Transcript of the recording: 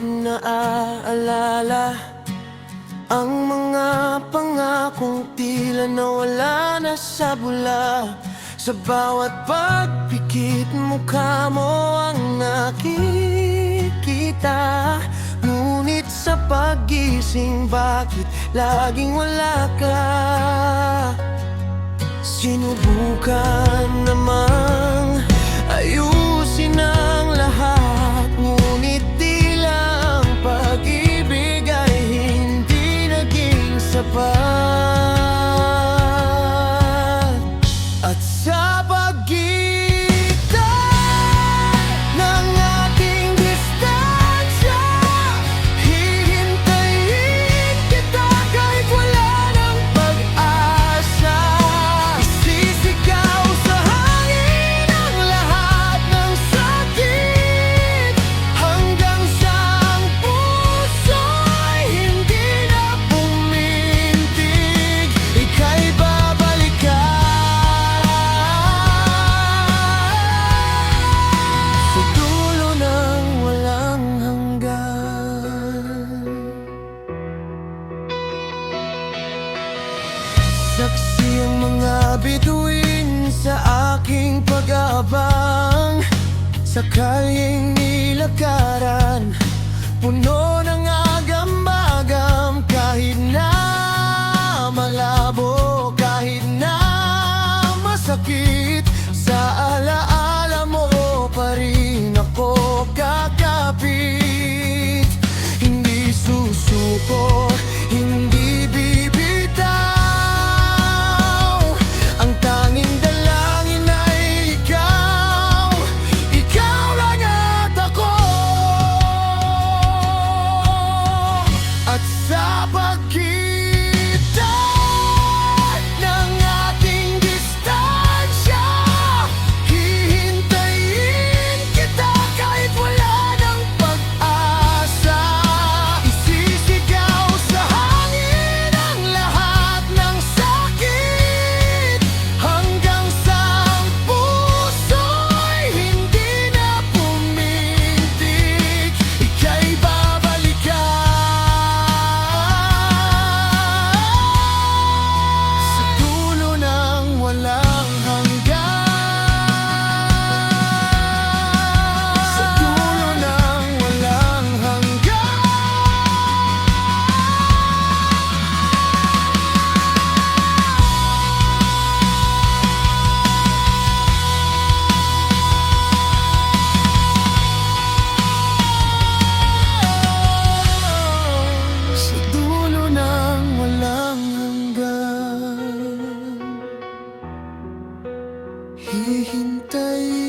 aking naaalala ang mga pangakong tila nawala na sa bula. Sa bawat pagpikit mukha mo ang nakikita. Ngunit sa paggising bakit laging wala ka? Sinubukan namang ayusin ang lahat, ngunit tila ang pag-ibig ay hindi naging sapat. At sa pagitan ng ating distansya, hihintayin kita kahit wala ng pag-asa. Isisigaw sa hangin ang lahat ng sakit, hanggang sa ang puso'y hindi na pumintig. Ika'y babalikan sa dulo ng walang hanggan. Saksi ang mga bituin sa aking pag-aabang, sa kalyeng nilakaran, puno ng agam-agam. Kahit na malabo, kahit na masakit, sa alaala mo pa rin ako kakapit. Hindi susuko, hindi bibitaw. Ang tanging dalangin ay ikaw, ikaw lang at ako. At sa pagitan ng ating distansya, hihintayin kita kahit wala ng pag-asa. Isisigaw sa hangin ang lahat ng sakit, hanggang sa ang puso'y hindi na pumintig. Ika'y babalikan sa dulo ng walang hanggan. Sa dulo ng walang hanggan. Sa dulo ng walang hanggan, hihintayin